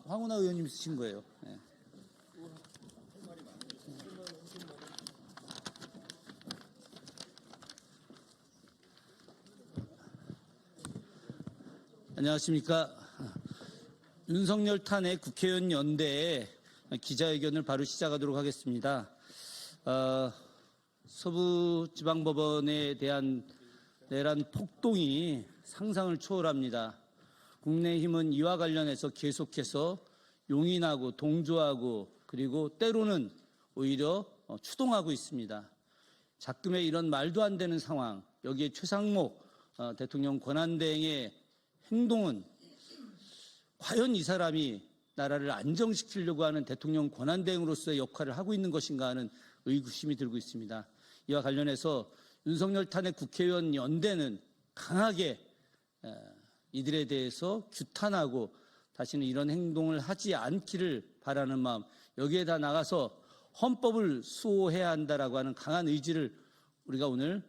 황운하 의원님 쓰신 거예요. 네. 안녕하십니까. 윤석열 탄핵 국회의원 연대에 기자회견을 바로 시작하도록 하겠습니다. 서부지방법원에 대한 내란 폭동이 상상을 초월합니다. 국민의힘은 이와 관련해서 계속해서 용인하고 동조하고 그리고 때로는 오히려 추동하고 있습니다. 작금의 이런 말도 안 되는 상황, 여기에 최상목 대통령 권한대행의 행동은 과연 이 사람이 나라를 안정시키려고 하는 대통령 권한대행으로서의 역할을 하고 있는 것인가 하는 의구심이 들고 있습니다. 이와 관련해서 윤석열 탄핵 국회의원 연대는 강하게 이들에 대해서 규탄하고 다시는 이런 행동을 하지 않기를 바라는 마음, 여기에 다 나가서 헌법을 수호해야 한다라고 하는 강한 의지를 우리가 오늘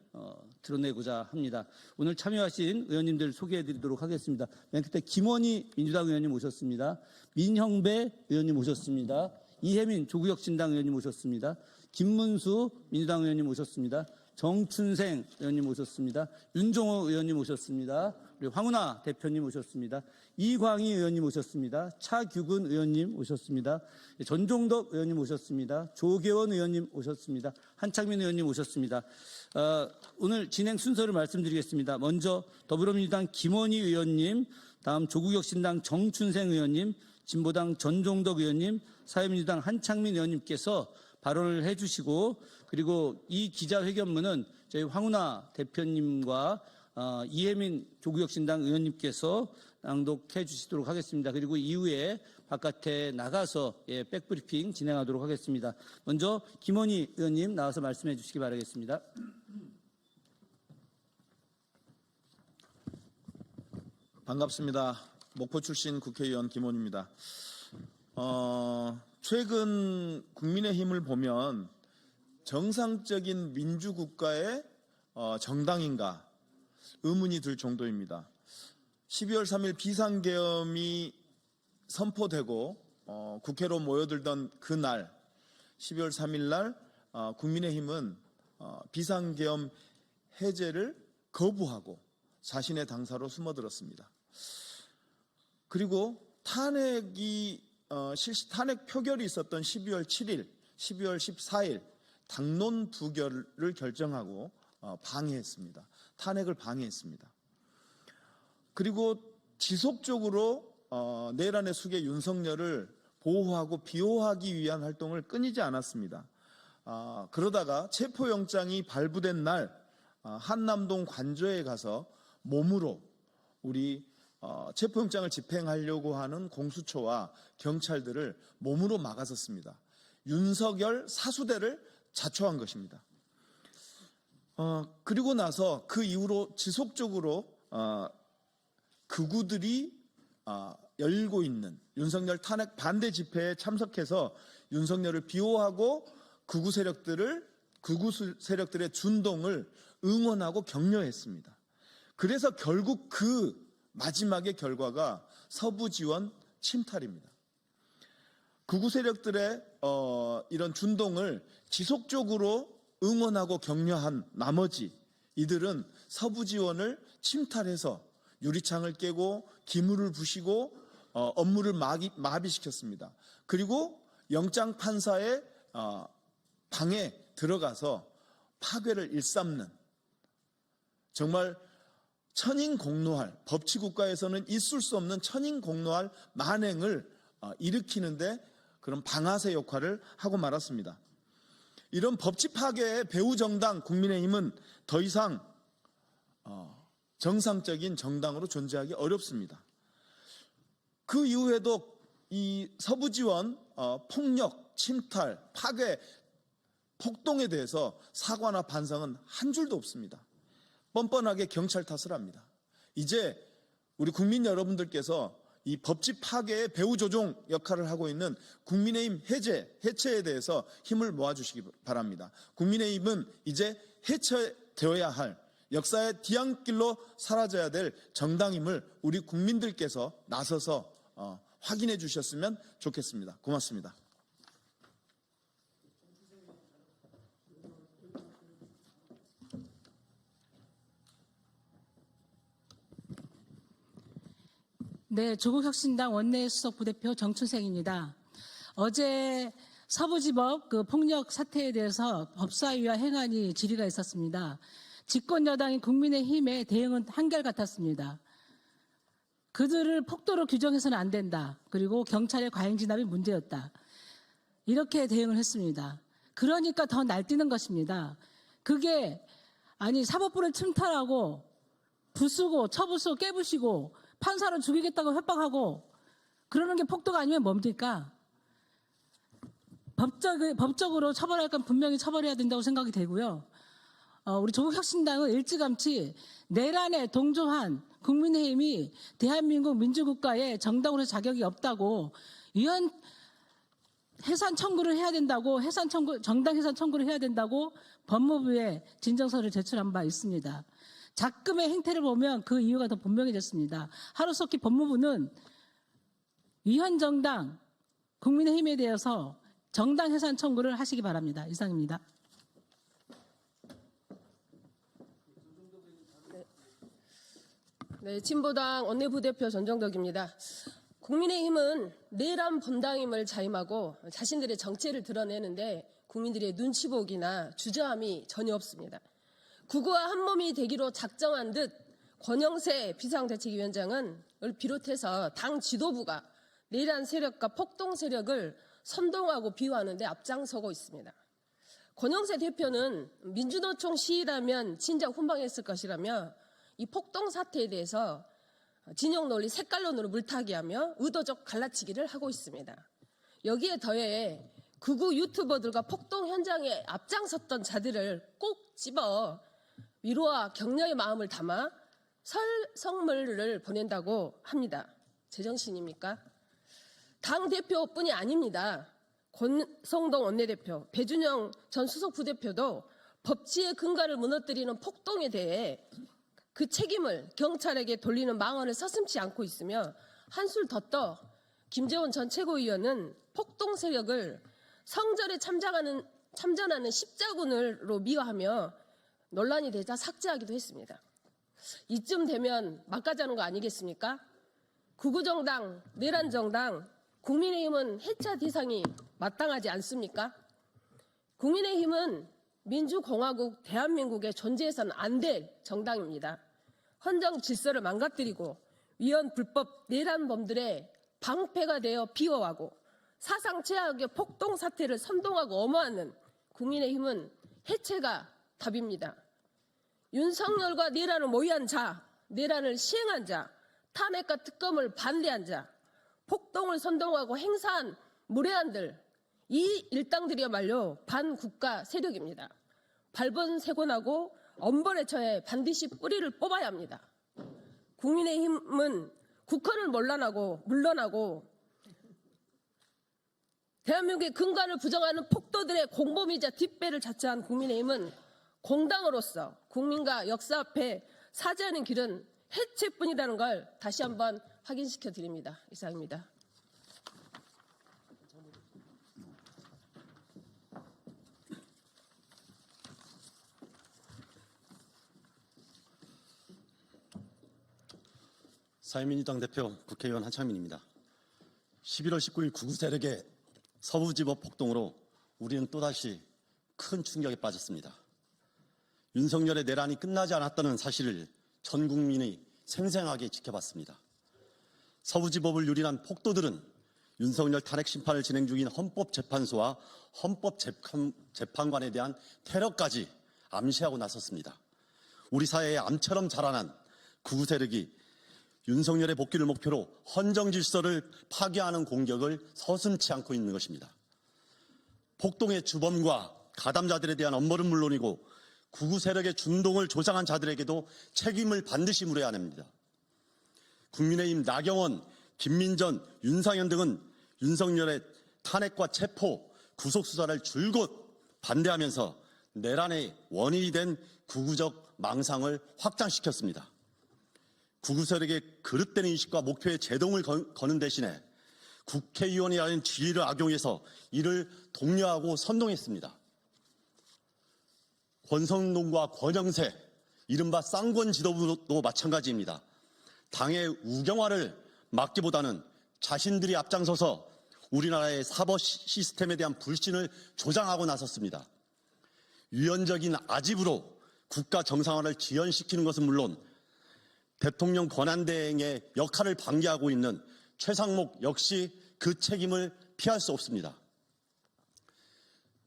드러내고자 합니다. 오늘 참여하신 의원님들 소개해드리도록 하겠습니다. 맨 끝에 김원희 민주당 의원님 오셨습니다. 민형배 의원님 오셨습니다. 이혜민 조국혁신당 의원님 오셨습니다. 김문수 민주당 의원님 오셨습니다. 정춘생 의원님 오셨습니다. 윤종호 의원님 오셨습니다. 그리고 황운하 대표님 오셨습니다. 이광희 의원님 오셨습니다. 차규근 의원님 오셨습니다. 전종덕 의원님 오셨습니다. 조계원 의원님 오셨습니다. 한창민 의원님 오셨습니다. 오늘 진행 순서를 말씀드리겠습니다. 먼저 더불어민주당 김원희 의원님, 다음 조국혁신당 정춘생 의원님, 진보당 전종덕 의원님, 사회민주당 한창민 의원님께서 발언을 해주시고, 그리고 이 기자회견문은 저희 황운하 대표님과 이혜민 조국혁신당 의원님께서 낭독해 주시도록 하겠습니다. 그리고 이후에 바깥에 나가서 백브리핑 진행하도록 하겠습니다. 먼저 김원희 의원님 나와서 말씀해 주시기 바라겠습니다. 반갑습니다. 목포 출신 국회의원 김원희입니다. 최근 국민의힘을 보면 정상적인 민주국가의 정당인가 의문이 들 정도입니다. 12월 3일 비상계엄이 선포되고 국회로 모여들던 그날 12월 3일 날 국민의힘은 비상계엄 해제를 거부하고 자신의 당사로 숨어들었습니다. 그리고 탄핵 표결이 있었던 12월 7일, 12월 14일 당론 부결을 결정하고 방해했습니다. 탄핵을 방해했습니다. 그리고 지속적으로 내란의 수괴 윤석열을 보호하고 비호하기 위한 활동을 끊이지 않았습니다. 그러다가 체포영장이 발부된 날 한남동 관저에 가서 몸으로 우리 체포영장을 집행하려고 하는 공수처와 경찰들을 몸으로 막아섰습니다. 윤석열 사수대를 자초한 것입니다. 그리고 나서 그 이후로 지속적으로 극우들이 열고 있는 윤석열 탄핵 반대 집회에 참석해서 윤석열을 비호하고 극우 세력들의 준동을 응원하고 격려했습니다. 그래서 결국 그 마지막의 결과가 서부지원 침탈입니다. 극우 세력들의 이런 준동을 지속적으로 응원하고 격려한 나머지 이들은 서부지원을 침탈해서 유리창을 깨고 기물을 부시고 업무를 마비시켰습니다. 그리고 영장판사의 방에 들어가서 파괴를 일삼는 정말 천인공노할, 법치국가에서는 있을 수 없는 천인공노할 만행을 일으키는데 그런 방아쇠 역할을 하고 말았습니다. 이런 법치 파괴의 배후 정당 국민의힘은 더 이상 정상적인 정당으로 존재하기 어렵습니다. 그 이후에도 이 서부지원 폭력, 침탈, 파괴, 폭동에 대해서 사과나 반성은 한 줄도 없습니다. 뻔뻔하게 경찰 탓을 합니다. 이제 우리 국민 여러분들께서 이 법치 파괴의 배후 조종 역할을 하고 있는 국민의힘 해체에 대해서 힘을 모아주시기 바랍니다. 국민의힘은 이제 해체되어야 할 역사의 뒤안길로 사라져야 될 정당임을 우리 국민들께서 나서서 확인해 주셨으면 좋겠습니다. 고맙습니다. 네, 조국혁신당 원내수석 부대표 정춘생입니다. 어제 서부지법 폭력 사태에 대해서 법사위와 행안위 질의가 있었습니다. 집권 여당인 국민의힘의 대응은 한결같았습니다. 그들을 폭도로 규정해서는 안 된다. 그리고 경찰의 과잉 진압이 문제였다. 이렇게 대응을 했습니다. 그러니까 더 날뛰는 것입니다. 그게 사법부를 침탈하고 부수고 처부수고 깨부시고 판사를 죽이겠다고 협박하고 그러는 게 폭도가 아니면 뭡니까? 법적으로 처벌할 건 분명히 처벌해야 된다고 생각이 되고요. 우리 조국혁신당은 일찌감치 내란에 동조한 국민의힘이 대한민국 민주국가에 정당으로 자격이 없다고 위헌 해산 청구를 해야 된다고 정당 해산 청구를 해야 된다고 법무부에 진정서를 제출한 바 있습니다. 작금의 행태를 보면 그 이유가 더 분명해졌습니다. 하루속히 법무부는 위헌 정당 국민의힘에 대해서 정당 해산 청구를 하시기 바랍니다. 이상입니다. 네, 진보당 원내부대표 전정덕입니다. 국민의힘은 내란 분당임을 자임하고 자신들의 정체를 드러내는데 국민들의 눈치 보기나 주저함이 전혀 없습니다. 구구와 한몸이 되기로 작정한 듯 권영세 비상대책위원장을 비롯해서 당 지도부가 내란 세력과 폭동 세력을 선동하고 비호하는 데 앞장서고 있습니다. 권영세 대표는 민주노총 시위라면 진작 훈방했을 것이라며 이 폭동 사태에 대해서 진영 논리 색깔론으로 물타기하며 의도적 갈라치기를 하고 있습니다. 여기에 더해 극우 유튜버들과 폭동 현장에 앞장섰던 자들을 꼭 집어 위로와 격려의 마음을 담아 설 선물을 보낸다고 합니다. 제정신입니까? 당대표뿐이 아닙니다. 권성동 원내대표, 배준영 전 수석 부대표도 법치의 근간을 무너뜨리는 폭동에 대해 그 책임을 경찰에게 돌리는 망언을 서슴지 않고 있으며 한술 더 떠 김재원 전 최고위원은 폭동 세력을 성전에 참전하는 십자군으로 미화하며 논란이 되자 삭제하기도 했습니다. 이쯤 되면 막가자는 거 아니겠습니까? 구구정당, 내란정당, 국민의힘은 해체 대상이 마땅하지 않습니까? 국민의힘은 민주공화국 대한민국에 존재해서는 안 될 정당입니다. 헌정 질서를 망가뜨리고 위헌 불법 내란범들의 방패가 되어 비호하고 사상 최악의 폭동 사태를 선동하고 엄호하는 국민의힘은 해체가 답입니다. 윤석열과 내란을 모의한 자, 내란을 시행한 자, 탄핵과 특검을 반대한 자, 폭동을 선동하고 행사한 무례한들, 이 일당들이야말로 반국가 세력입니다. 발본색원하고 엄벌에 처해 반드시 뿌리를 뽑아야 합니다. 국민의힘은 국헌을 물러나고 대한민국의 근간을 부정하는 폭도들의 공범이자 뒷배를 자처한 국민의힘은 공당으로서 국민과 역사 앞에 사죄하는 길은 해체뿐이라는 걸 다시 한번 확인시켜 드립니다. 이상입니다. 사회민주당 대표 국회의원 한창민입니다. 11월 19일 구구 세력의 서부지법 폭동으로 우리는 또다시 큰 충격에 빠졌습니다. 윤석열의 내란이 끝나지 않았다는 사실을 전 국민이 생생하게 지켜봤습니다. 서부지법을 유린한 폭도들은 윤석열 탄핵 심판을 진행 중인 헌법재판소와 헌법재판관에 대한 테러까지 암시하고 나섰습니다. 우리 사회에 암처럼 자라난 구구 세력이 윤석열의 복귀를 목표로 헌정 질서를 파괴하는 공격을 서슴지 않고 있는 것입니다. 폭동의 주범과 가담자들에 대한 엄벌은 물론이고 구구 세력의 준동을 조장한 자들에게도 책임을 반드시 물어야 합니다. 국민의힘 나경원, 김민전, 윤상현 등은 윤석열의 탄핵과 체포, 구속수사를 줄곧 반대하면서 내란의 원인이 된 구구적 망상을 확장시켰습니다. 구구 세력의 그릇된 인식과 목표에 제동을 거는 대신에 국회의원이라는 지위를 악용해서 이를 독려하고 선동했습니다. 권성동과 권영세, 이른바 쌍권 지도부도 마찬가지입니다. 당의 우경화를 막기보다는 자신들이 앞장서서 우리나라의 사법 시스템에 대한 불신을 조장하고 나섰습니다. 유연적인 아집으로 국가 정상화를 지연시키는 것은 물론 대통령 권한대행의 역할을 방기하고 있는 최상목 역시 그 책임을 피할 수 없습니다.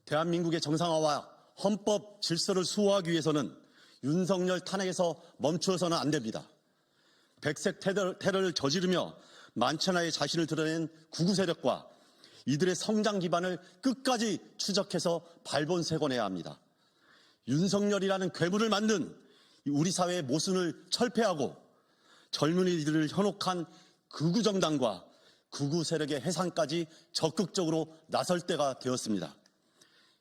대한민국의 정상화와 헌법 질서를 수호하기 위해서는 윤석열 탄핵에서 멈추어서는 안 됩니다. 백색 테러를 저지르며 만천하에 자신을 드러낸 구구 세력과 이들의 성장 기반을 끝까지 추적해서 발본색원해야 합니다. 윤석열이라는 괴물을 만든 우리 사회의 모순을 철폐하고 젊은이들을 현혹한 극우 정당과 극우 세력의 해산까지 적극적으로 나설 때가 되었습니다.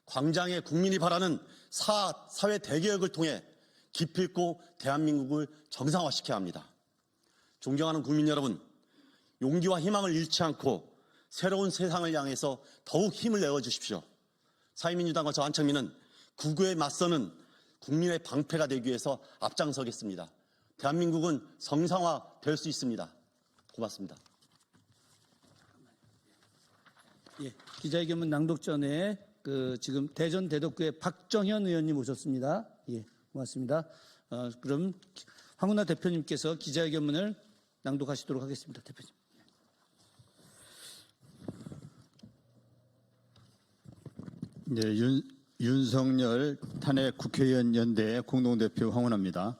광장의 국민이 바라는 사회 대개혁을 통해 기필코 대한민국을 정상화시켜야 합니다. 존경하는 국민 여러분, 용기와 희망을 잃지 않고 새로운 세상을 향해서 더욱 힘을 내어주십시오. 사회민주당과 저 한창민은 극우에 맞서는 국민의 방패가 되기 위해서 앞장서겠습니다. 대한민국은 정상화 될 수 있습니다. 고맙습니다. 예, 기자회견문 낭독 전에 지금 대전 대덕구의 박정현 의원님 오셨습니다. 예, 고맙습니다. 그럼 황운하 대표님께서 기자회견문을 낭독하시도록 하겠습니다. 대표님. 네, 윤석열 탄핵 국회의원 연대 공동대표 황운하입니다.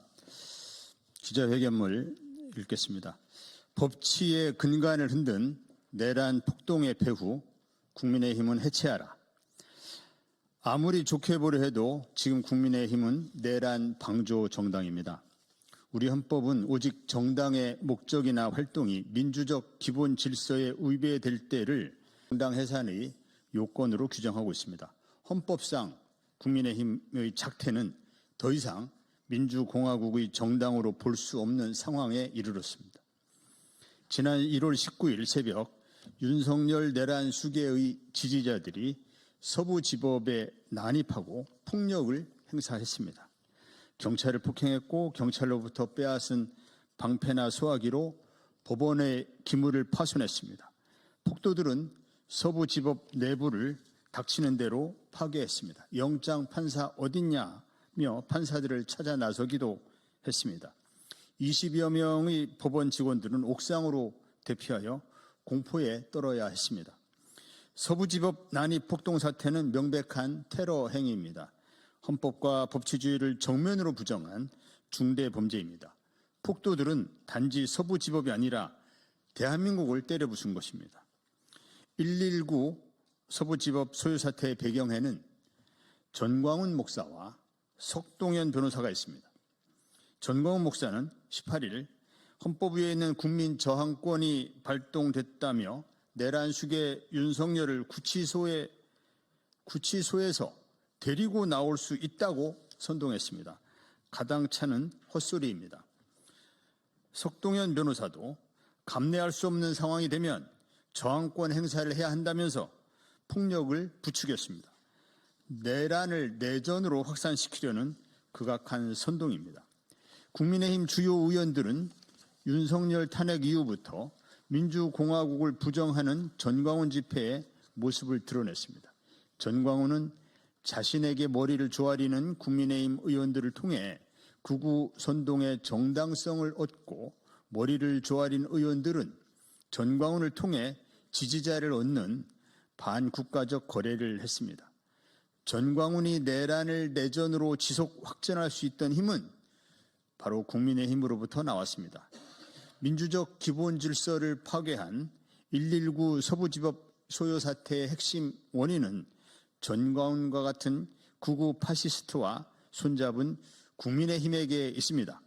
기자회견문 읽겠습니다. 법치의 근간을 흔든 내란 폭동의 배후 국민의힘은 해체하라. 아무리 좋게 보려 해도 지금 국민의힘은 내란 방조 정당입니다. 우리 헌법은 오직 정당의 목적이나 활동이 민주적 기본 질서에 위배될 때를 정당 해산의 요건으로 규정하고 있습니다. 헌법상 국민의힘의 작태는 더 이상 민주공화국의 정당으로 볼 수 없는 상황에 이르렀습니다. 지난 1월 19일 새벽 윤석열 내란 수계의 지지자들이 서부지법에 난입하고 폭력을 행사했습니다. 경찰을 폭행했고 경찰로부터 빼앗은 방패나 소화기로 법원의 기물을 파손했습니다. 폭도들은 서부지법 내부를 닥치는 대로 파괴했습니다. 영장 판사 어딨냐며 판사들을 찾아 나서기도 했습니다. 20여 명의 법원 직원들은 옥상으로 대피하여 공포에 떨어야 했습니다. 서부지법 난입 폭동 사태는 명백한 테러 행위입니다. 헌법과 법치주의를 정면으로 부정한 중대 범죄입니다. 폭도들은 단지 서부지법이 아니라 대한민국을 때려부순 것입니다. 119 서부지법 소요 사태의 배경에는 전광훈 목사와 석동현 변호사가 있습니다. 전광훈 목사는 18일 헌법 위에 있는 국민 저항권이 발동됐다며 내란 수계 윤석열을 구치소에서 데리고 나올 수 있다고 선동했습니다. 가당차는 헛소리입니다. 석동현 변호사도 감내할 수 없는 상황이 되면 저항권 행사를 해야 한다면서 폭력을 부추겼습니다. 내란을 내전으로 확산시키려는 극악한 선동입니다. 국민의힘 주요 의원들은 윤석열 탄핵 이후부터 민주공화국을 부정하는 전광훈 집회의 모습을 드러냈습니다. 전광훈은 자신에게 머리를 조아리는 국민의힘 의원들을 통해 극우 선동의 정당성을 얻고 머리를 조아린 의원들은 전광훈을 통해 지지자를 얻는 반국가적 거래를 했습니다. 전광훈이 내란을 내전으로 지속 확전할 수 있던 힘은 바로 국민의힘으로부터 나왔습니다. 민주적 기본 질서를 파괴한 119 서부지법 소요 사태의 핵심 원인은 전광훈과 같은 극우 파시스트와 손잡은 국민의힘에게 있습니다.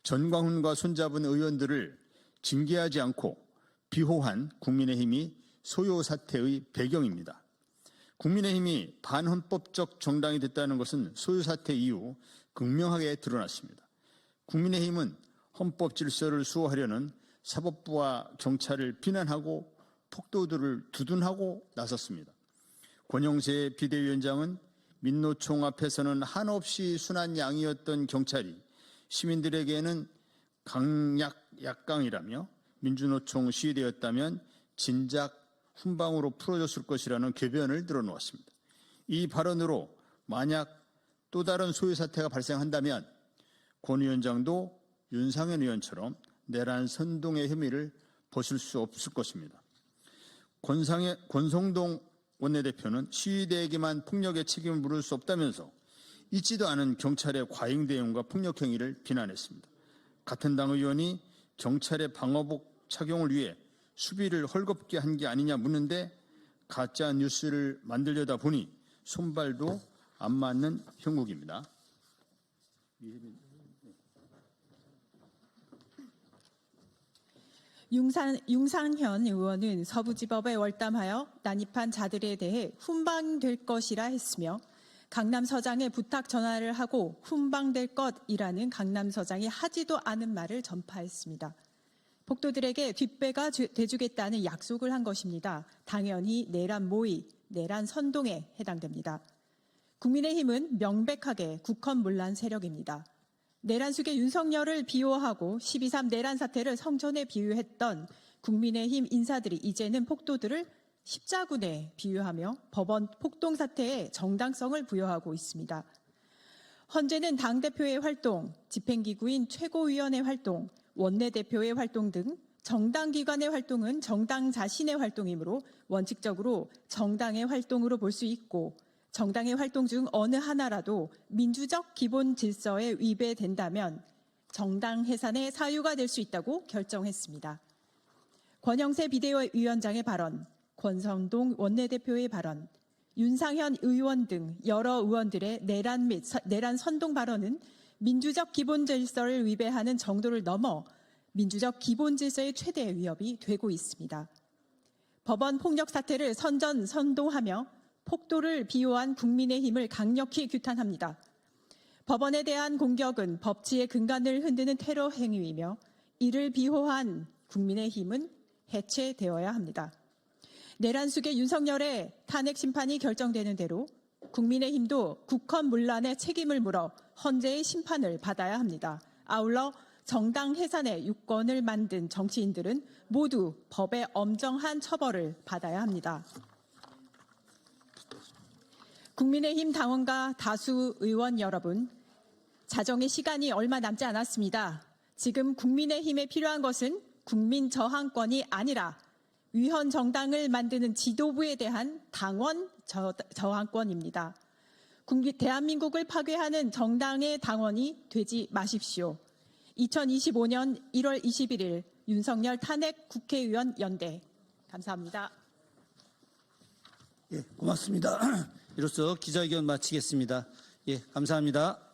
전광훈과 손잡은 의원들을 징계하지 않고 비호한 국민의힘이 소요 사태의 배경입니다. 국민의힘이 반헌법적 정당이 됐다는 것은 소요 사태 이후 극명하게 드러났습니다. 국민의힘은 헌법 질서를 수호하려는 사법부와 경찰을 비난하고 폭도들을 두둔하고 나섰습니다. 권영세 비대위원장은 민노총 앞에서는 한없이 순한 양이었던 경찰이 시민들에게는 강약약강이라며 민주노총 시위대였다면 진작 훈방으로 풀어줬을 것이라는 궤변을 늘어놓았습니다. 이 발언으로 만약 또 다른 소요 사태가 발생한다면 권 위원장도 윤상현 의원처럼 내란 선동의 혐의를 벗을 수 없을 것입니다. 권성동 원내대표는 시위대에게만 폭력의 책임을 물을 수 없다면서 있지도 않은 경찰의 과잉 대응과 폭력 행위를 비난했습니다. 같은 당 의원이 경찰의 방어복 착용을 위해 수비를 헐겁게 한 게 아니냐 묻는데 가짜 뉴스를 만들려다 보니 손발도 안 맞는 형국입니다. 윤상현 의원은 서부지법에 월담하여 난입한 자들에 대해 훈방될 것이라 했으며 강남서장에 부탁 전화를 하고 훈방될 것이라는 강남서장이 하지도 않은 말을 전파했습니다. 폭도들에게 뒷배가 돼주겠다는 약속을 한 것입니다. 당연히 내란 모의, 내란 선동에 해당됩니다. 국민의힘은 명백하게 국헌문란 세력입니다. 내란 숙의 윤석열을 비호하고 12.3 내란 사태를 성전에 비유했던 국민의힘 인사들이 이제는 폭도들을 십자군에 비유하며 법원 폭동 사태에 정당성을 부여하고 있습니다. 헌재는 당대표의 활동, 집행기구인 최고위원회 활동, 원내대표의 활동 등 정당기관의 활동은 정당 자신의 활동이므로 원칙적으로 정당의 활동으로 볼 수 있고 정당의 활동 중 어느 하나라도 민주적 기본 질서에 위배된다면 정당 해산의 사유가 될 수 있다고 결정했습니다. 권영세 비대위원장의 발언, 권성동 원내대표의 발언, 윤상현 의원 등 여러 의원들의 내란 및 내란 선동 발언은 민주적 기본 질서를 위배하는 정도를 넘어 민주적 기본 질서의 최대 위협이 되고 있습니다. 법원 폭력 사태를 선동하며 폭도를 비호한 국민의힘을 강력히 규탄합니다. 법원에 대한 공격은 법치의 근간을 흔드는 테러 행위이며 이를 비호한 국민의힘은 해체되어야 합니다. 내란 숙의 윤석열의 탄핵 심판이 결정되는 대로 국민의힘도 국헌문란의 책임을 물어 헌재의 심판을 받아야 합니다. 아울러 정당 해산의 유권을 만든 정치인들은 모두 법의 엄정한 처벌을 받아야 합니다. 국민의힘 당원과 다수 의원 여러분, 자정의 시간이 얼마 남지 않았습니다. 지금 국민의힘에 필요한 것은 국민 저항권이 아니라 위헌 정당을 만드는 지도부에 대한 당원 저항권입니다. 대한민국을 파괴하는 정당의 당원이 되지 마십시오. 2025년 1월 21일 윤석열 탄핵 국회의원 연대. 감사합니다. 예, 고맙습니다. 이로써 기자회견 마치겠습니다. 예, 감사합니다.